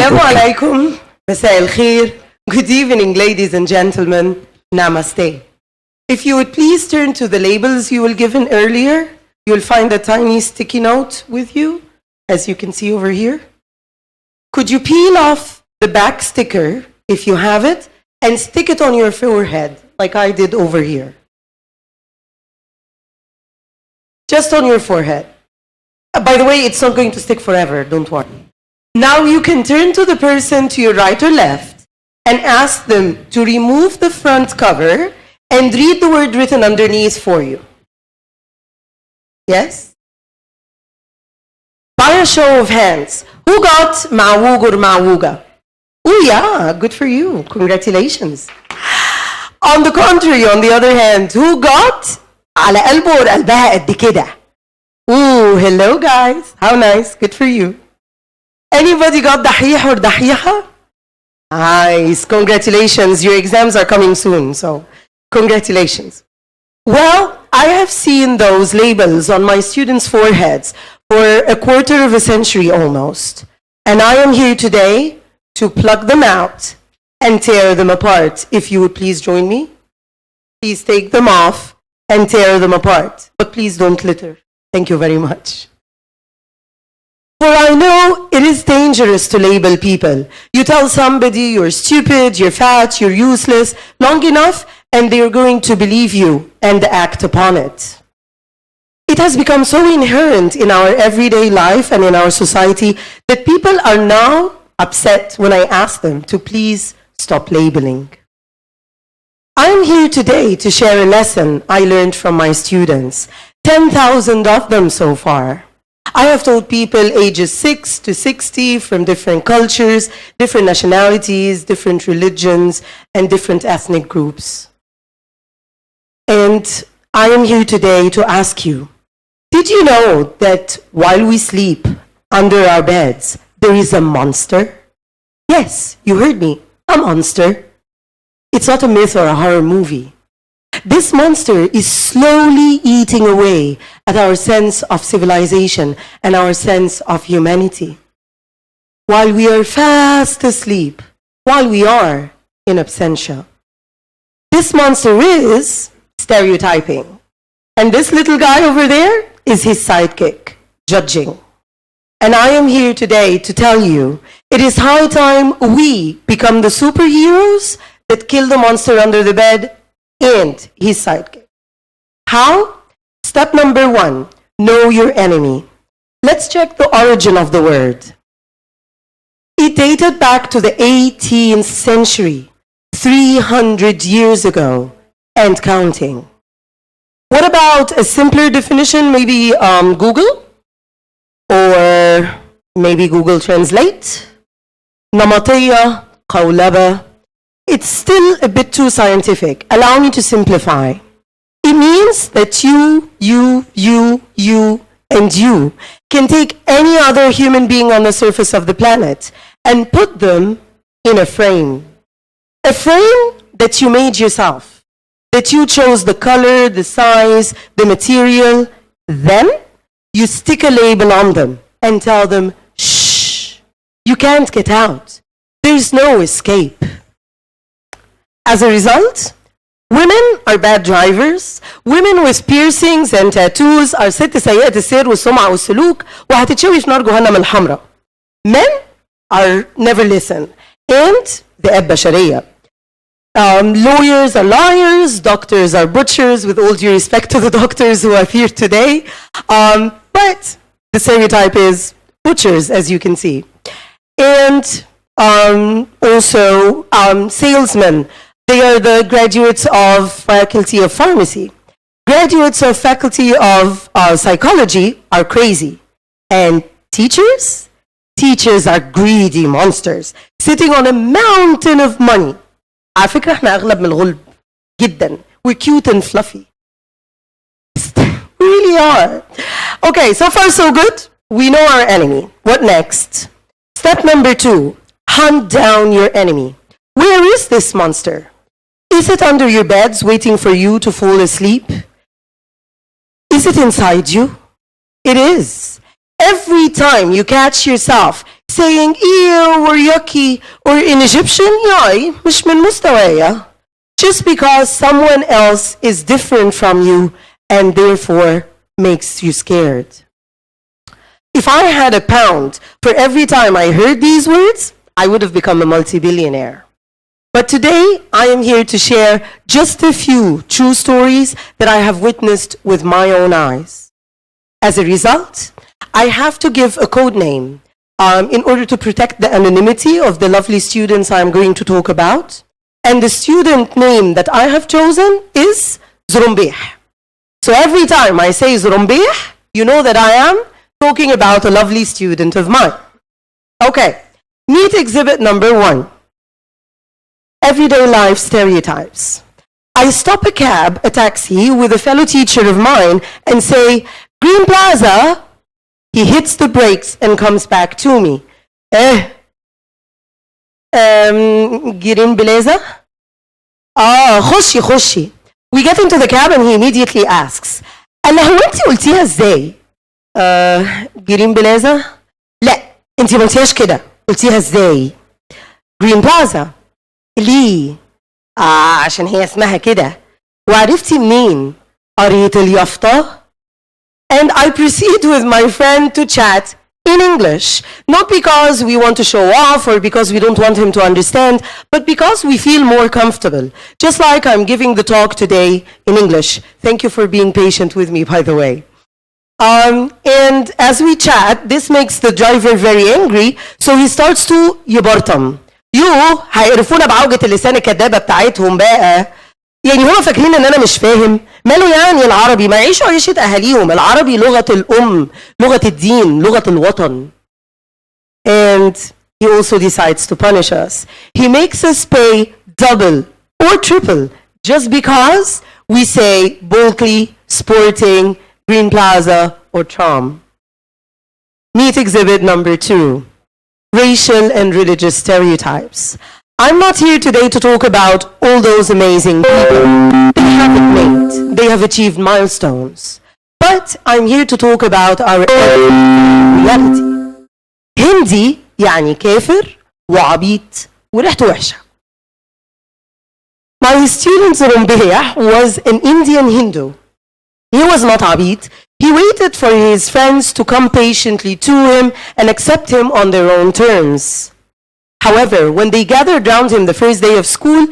Assalamu alaikum, Masai al khair. Good evening, ladies and gentlemen. Namaste. If you would please turn to the labels you were given earlier, you will find a tiny sticky note with you, as you can see over here. Could you peel off the back sticker, if you have it, and stick it on your forehead, like I did over here? Just on your forehead. By the way, it's not going to stick forever, don't worry. Now you can turn to the person to your right or left and ask them to remove the front cover and read the word written underneath for you. Yes? By a show of hands, who got ma'wug or ma'wuga? Oh yeah, good for you. Congratulations. On the contrary, on the other hand, who got على قلبه وقلبها قد كده? Ooh, hello guys. How nice. Good for you. Anybody got dahih or dahiha? Nice. Congratulations. Your exams are coming soon, so congratulations. Well, I have seen those labels on my students' foreheads for a quarter of a century almost. And I am here today to pluck them out and tear them apart. If you would please join me. Please take them off and tear them apart. But please don't litter. Thank you very much. For I know it is dangerous to label people. You tell somebody you're stupid, you're fat, you're useless, long enough, and they're going to believe you and act upon it. It has become so inherent in our everyday life and in our society that people are now upset when I ask them to please stop labeling. I'm here today to share a lesson I learned from my students, 10,000 of them so far. I have taught people ages 6 to 60 from different cultures, different nationalities, different religions, and different ethnic groups. And I am here today to ask you, did you know that while we sleep under our beds, there is a monster? Yes, you heard me, a monster. It's not a myth or a horror movie. This monster is slowly eating away at our sense of civilization and our sense of humanity. While we are fast asleep, while we are in absentia. This monster is stereotyping. And this little guy over there is his sidekick, judging. And I am here today to tell you, it is high time we become the superheroes that kill the monster under the bed and his sidekick. How? Step number 1, know your enemy. Let's check the origin of the word. It dated back to the 18th century, 300 years ago, and counting. What about a simpler definition, maybe Google? Or maybe Google Translate? Namatiyya, qawlaba. It's still a bit too scientific. Allow me to simplify. It means that you, and you can take any other human being on the surface of the planet and put them in a frame. A frame that you made yourself, that you chose the color, the size, the material. Then you stick a label on them and tell them, shh, you can't get out. There's no escape. As a result, women are bad drivers. Women with piercings and tattoos are ست سيئة السير والسمعة والسلوك وهتتشوي في نار جهنم الحمراء. Men are never listen. And the البشرية. Lawyers are liars. Doctors are butchers, with all due respect to the doctors who are here today. But the stereotype is butchers, as you can see. And also salesmen. They are the graduates of Faculty of Pharmacy. Graduates of Faculty of Psychology are crazy. And teachers? Teachers are greedy monsters, sitting on a mountain of money. على فكرة احنا أغلب من الغلب جدا. We're cute and fluffy. We really are. Okay, so far so good. We know our enemy. What next? Step number 2, hunt down your enemy. Where is this monster? Is it under your beds waiting for you to fall asleep? Is it inside you? It is. Every time you catch yourself saying ew or yucky, or in Egyptian, yai, مش من مستوايا. Just because someone else is different from you and therefore makes you scared. If I had a pound for every time I heard these words, I would have become a multi-billionaire. But today, I am here to share just a few true stories that I have witnessed with my own eyes. As a result, I have to give a code name in order to protect the anonymity of the lovely students I'm going to talk about. And the student name that I have chosen is Zurumbih. So every time I say Zurumbih, you know that I am talking about a lovely student of mine. Okay, meet exhibit number 1. Everyday life stereotypes. I stop a cab, a taxi, with a fellow teacher of mine and say, Green Plaza. He hits the brakes and comes back to me. Green Plaza? خشي. We get into the cab and he immediately asks, هو انتي قلتيها ازاي؟ جرين بلازا؟ لا، انتي ما قلتيهاش كده، قلتيها ازاي؟ جرين بلازا. ليه؟ عشان هي اسمها كده. وعرفتي منين؟ قريت اليافطة. And I proceed with my friend to chat in English, not because we want to show off or because we don't want him to understand, but because we feel more comfortable. Just like I'm giving the talk today in English. Thank you for being patient with me, by the way. And as we chat, this makes the driver very angry, so he starts to يبرطم. هيقرفونا بعوجة اللسان الكدابة بتاعتهم بقى. يعني هم فاكرين ان انا مش فاهم. ماله يعني العربي؟ ما يعيشوا عيشة اهاليهم. العربي لغة الام، لغة الدين، لغة الوطن. And he also decides to punish us. He makes us pay double or triple just because we say boldly, sporting, Green Plaza, or tram. Meet exhibit number 2. Racial and religious stereotypes. I'm not here today to talk about all those amazing people. They have it made. They have achieved milestones. But I'm here to talk about our reality. Hindi يعني كافر وعبيط وريحته وحشة. My student Zurumbih was an Indian Hindu. He was not abid. He waited for his friends to come patiently to him and accept him on their own terms. However, when they gathered around him the first day of school,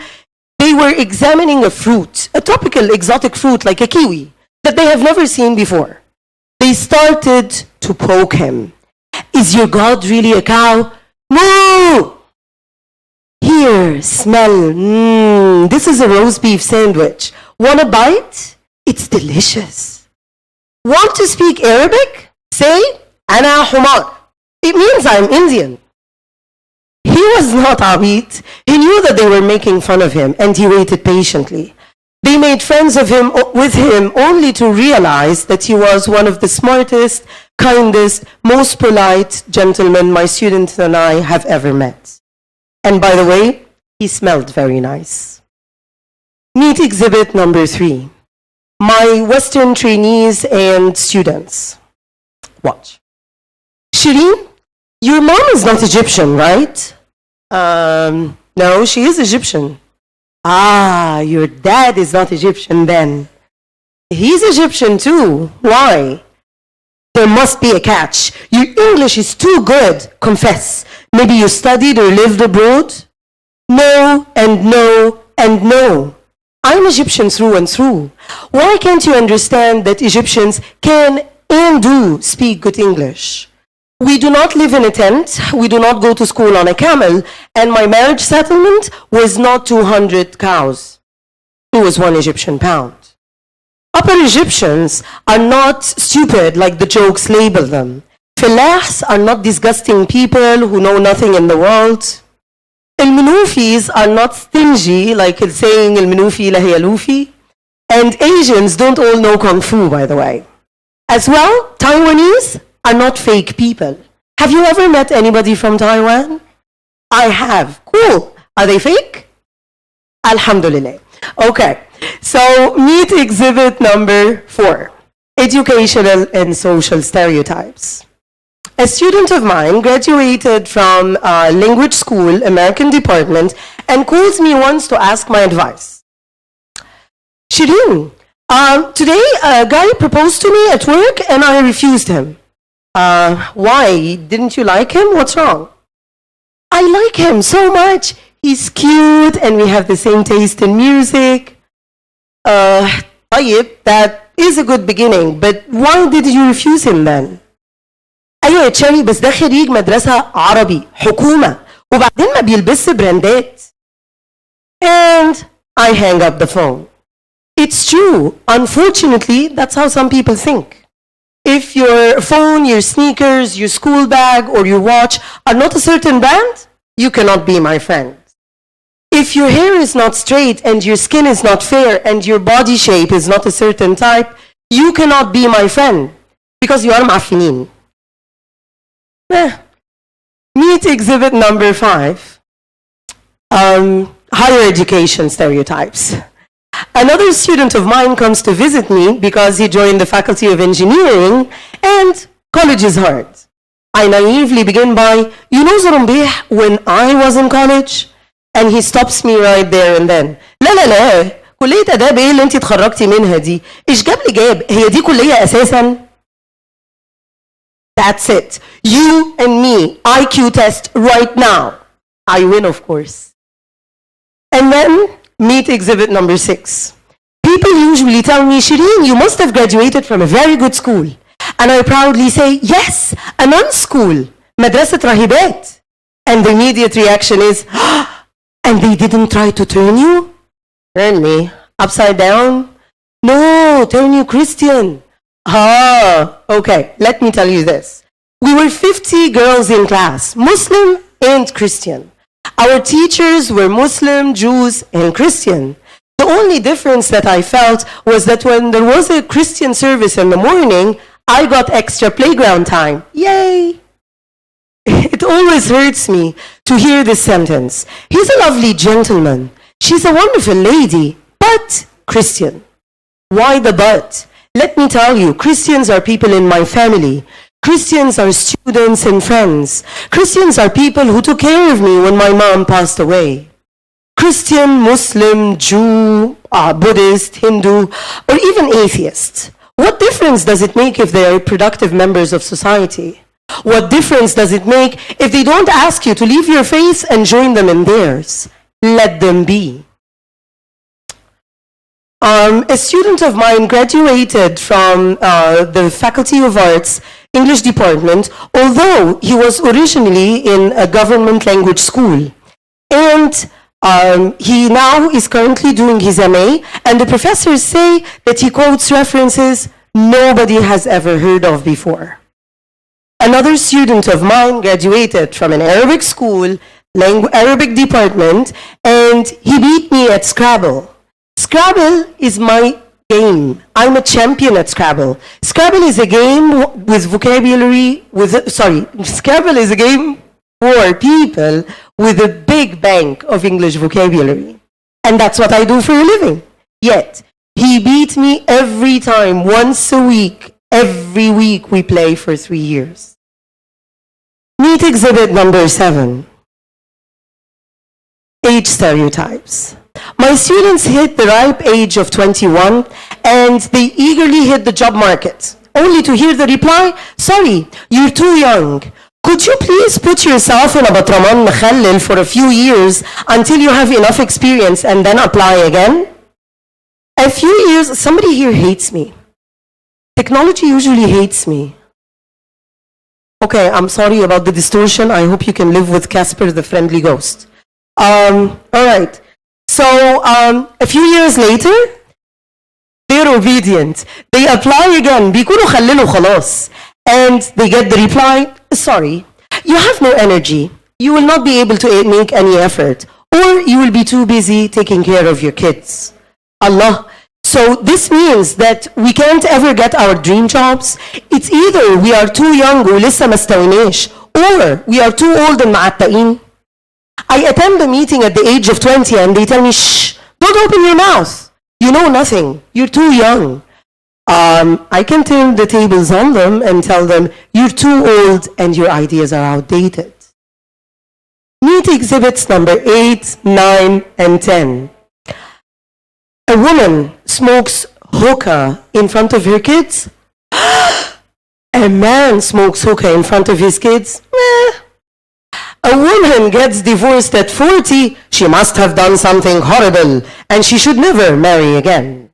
they were examining a fruit, a tropical exotic fruit like a kiwi, that they have never seen before. They started to poke him. Is your God really a cow? Moo! Here, smell. This is a roast beef sandwich. Want a bite? It's delicious. Want to speak Arabic? Say, Ana Humar. It means I'm Indian. He was not abid. He knew that they were making fun of him, and he waited patiently. They made friends with him only to realize that he was one of the smartest, kindest, most polite gentlemen my students and I have ever met. And by the way, he smelled very nice. Meet exhibit number 3. My Western trainees and students. Watch. Shereen, your mom is not Egyptian, right? No, she is Egyptian. Your dad is not Egyptian then. He's Egyptian too. Why? There must be a catch. Your English is too good. Confess. Maybe you studied or lived abroad? No, and no, and no. I'm Egyptian through and through. Why can't you understand that Egyptians can and do speak good English? We do not live in a tent, we do not go to school on a camel, and my marriage settlement was not 200 cows. It was 1 Egyptian pound. Upper Egyptians are not stupid like the jokes label them. Fellahs are not disgusting people who know nothing in the world. Al-Minufis are not stingy, like it's saying Al-Minufi lahi alufi. And Asians don't all know Kung Fu, by the way. As well, Taiwanese are not fake people. Have you ever met anybody from Taiwan? I have. Cool. Are they fake? Alhamdulillah. Okay. So, meet exhibit number 4. Educational and social stereotypes. A student of mine graduated from language school, American department, and calls me once to ask my advice. Shereen, today a guy proposed to me at work and I refused him. Why? Didn't you like him? What's wrong? I like him so much. He's cute and we have the same taste in music. That is a good beginning, but why did you refuse him then? أيوة يا تشاري بس ده خريج مدرسة عربي حكومة وبعدين ما بيلبسش براندات. And I hang up the phone. It's true. Unfortunately, that's how some people think. If your phone, your sneakers, your school bag, or your watch are not a certain brand, you cannot be my friend. If your hair is not straight and your skin is not fair and your body shape is not a certain type, you cannot be my friend because you are معفنين. Meet exhibit number 5. Higher education stereotypes. Another student of mine comes to visit me because he joined the Faculty of Engineering and college is hard. I naively begin by, you know Zorombeh, when I was in college? And he stops me right there and then. لا كلية آداب ايه اللي انت اتخرجتي منها دي؟ ايش جاب لي جاب؟ هي دي كلية أساساً؟ That's it. You and me, IQ test right now. I win, of course. And then, meet exhibit number 6. People usually tell me, Shereen, you must have graduated from a very good school. And I proudly say, yes, a non-school, Madrasat Rahibat. And the immediate reaction is, and they didn't try to turn you? Turn me? Upside down? No, turn you Christian. Okay, let me tell you this. We were 50 girls in class, Muslim and Christian. Our teachers were Muslim, Jews, and Christian. The only difference that I felt was that when there was a Christian service in the morning, I got extra playground time. Yay! It always hurts me to hear this sentence. He's a lovely gentleman. She's a wonderful lady, but Christian. Why the but? Let me tell you, Christians are people in my family. Christians are students and friends. Christians are people who took care of me when my mom passed away. Christian, Muslim, Jew, Buddhist, Hindu, or even atheist. What difference does it make if they are productive members of society? What difference does it make if they don't ask you to leave your faith and join them in theirs? Let them be. A student of mine graduated from the Faculty of Arts English department, although he was originally in a government language school. And he now is currently doing his MA, and the professors say that he quotes references nobody has ever heard of before. Another student of mine graduated from an Arabic school, Arabic department, and he beat me at Scrabble. Scrabble is my game. I'm a champion at Scrabble. Scrabble is a game with vocabulary, Scrabble is a game for people with a big bank of English vocabulary. And that's what I do for a living. Yet, he beat me every time, once a week. Every week we play for 3 years. Meet exhibit number 7. Age stereotypes. My students hit the ripe age of 21 and they eagerly hit the job market, only to hear the reply, sorry, you're too young. Could you please put yourself in a batraman مخلل for a few years until you have enough experience and then apply again? A few years, somebody here hates me. Technology usually hates me. Okay, I'm sorry about the distortion. I hope you can live with Casper the friendly ghost. All right. So a few years later, they're obedient. They apply again. بيكونوا خللوا خلاص. And they get the reply, sorry, you have no energy. You will not be able to make any effort. Or you will be too busy taking care of your kids. Allah. So this means that we can't ever get our dream jobs. It's either we are too young ولسه ما استويناش, or we are too old and معتقين. I attend a meeting at the age of 20 and they tell me, shh, don't open your mouth. You know nothing. You're too young. I can turn the tables on them and tell them, you're too old and your ideas are outdated. Meet exhibits number 8, 9, and 10. A woman smokes hookah in front of her kids. A man smokes hookah in front of his kids. A woman gets divorced at 40. She must have done something horrible and she should never marry again.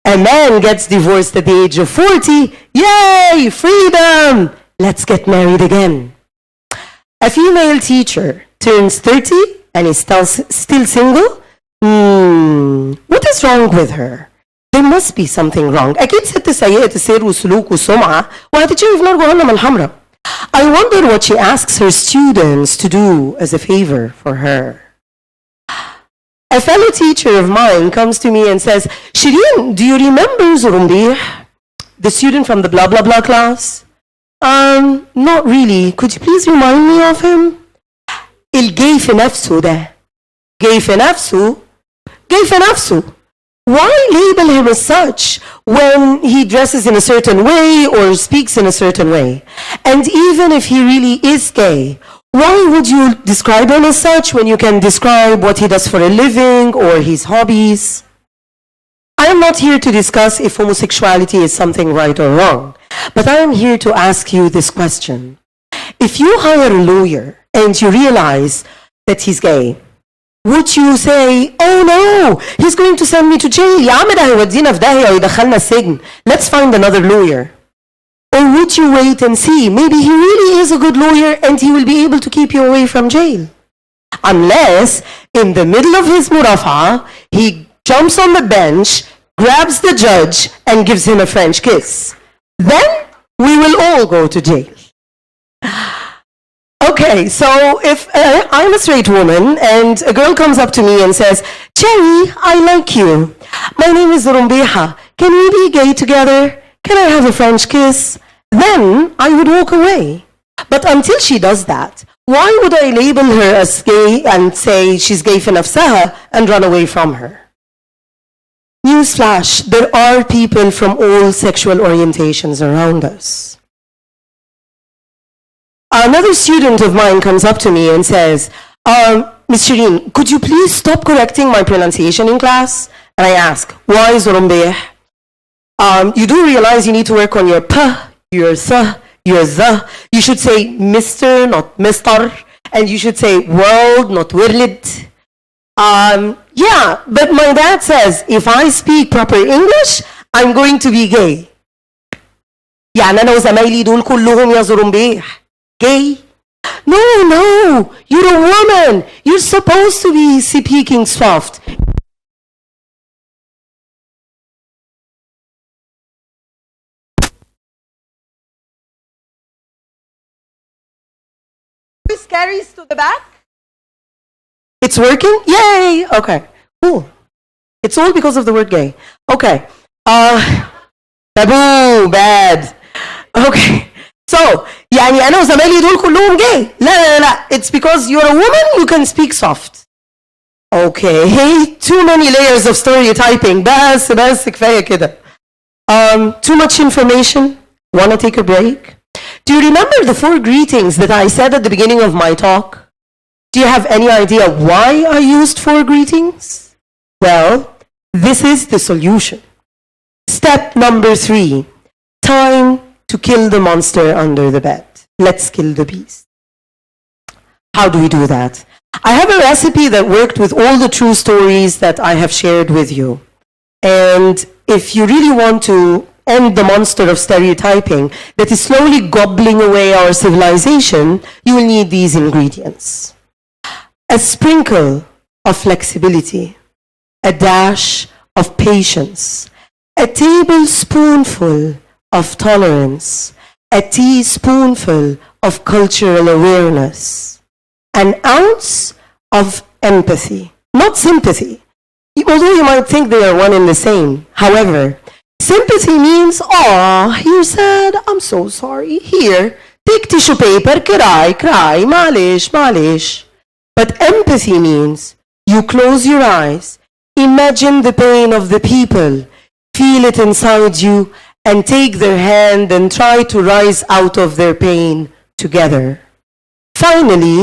A man gets divorced at the age of 40. Yay, freedom! Let's get married again. A female teacher turns 30 and is still single. What is wrong with her? There must be something wrong. أكيد ست سيئة السير والسلوك والسمعة وهتتشوف نار جهنم الحمراء. I wonder what she asks her students to do as a favor for her. A fellow teacher of mine comes to me and says, Shereen, do you remember Zurumbih, the student from the blah blah blah class? Not really. Could you please remind me of him? الجاي في نفسه ده. جاي في نفسه. جاي في نفسه. Why label him as such when he dresses in a certain way or speaks in a certain way? And even if he really is gay, why would you describe him as such when you can describe what he does for a living or his hobbies? I am not here to discuss if homosexuality is something right or wrong, but I am here to ask you this question. If you hire a lawyer and you realize that he's gay, would you say, oh no, he's going to send me to jail, يا عم ده هيودينا في داهية ويدخلنا السجن, let's find another lawyer? Or would you wait and see, maybe he really is a good lawyer and he will be able to keep you away from jail? Unless, in the middle of his murafa, he jumps on the bench, grabs the judge, and gives him a French kiss. Then, we will all go to jail. Okay, so if I'm a straight woman and a girl comes up to me and says, Cherry, I like you. My name is Rumbeha. Can we be gay together? Can I have a French kiss? Then I would walk away. But until she does that, why would I label her as gay and say she's gay في نفسها and run away from her? Newsflash, there are people from all sexual orientations around us. Another student of mine comes up to me and says, Ms. Shereen, could you please stop correcting my pronunciation in class? And I ask, why Zurumbeh? You do realize you need to work on your p, your th, your the. You should say Mr., not Mister. And you should say world, not world. Yeah, but my dad says, if I speak proper English, I'm going to be gay. يعني أنا وزمايلي دول كلهم يا زرمبيح. Gay? No, you're a woman. You're supposed to be speaking soft. Voice carries to the back. It's working? Yay! Okay, cool. It's all because of the word gay. Okay. Taboo, bad. Okay. So, يعني أنا وزمايلي دول كلهم gay. لا. It's because you're a woman, you can speak soft. Okay. Too many layers of stereotyping. بس كفاية كده. Too much information. Wanna take a break? Do you remember the 4 greetings that I said at the beginning of my talk? Do you have any idea why I used 4 greetings? Well, this is the solution. Step number 3. Time to kill the monster under the bed. Let's kill the beast. How do we do that? I have a recipe that worked with all the true stories that I have shared with you. And if you really want to end the monster of stereotyping that is slowly gobbling away our civilization, you will need these ingredients. A sprinkle of flexibility, a dash of patience, a tablespoonful of tolerance, a teaspoonful of cultural awareness, an ounce of empathy, not sympathy, although you might think they are one and the same. However, sympathy means, oh, you're sad, I'm so sorry, here, take tissue paper, cry, malish. But empathy means you close your eyes, imagine the pain of the people, feel it inside you, and take their hand and try to rise out of their pain together. Finally,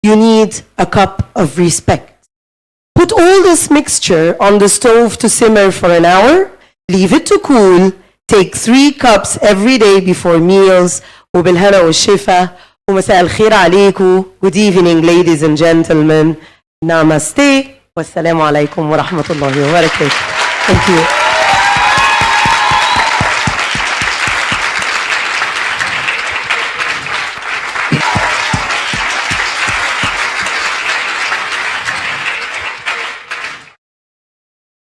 you need a cup of respect. Put all this mixture on the stove to simmer for an hour, leave it to cool, take 3 cups every day before meals, وبالهنا والشفا, ومساء الخير عليكم. Good evening, ladies and gentlemen. Namaste. Wassalamu alaikum wa rahmatullahi wa barakatuh. Thank you.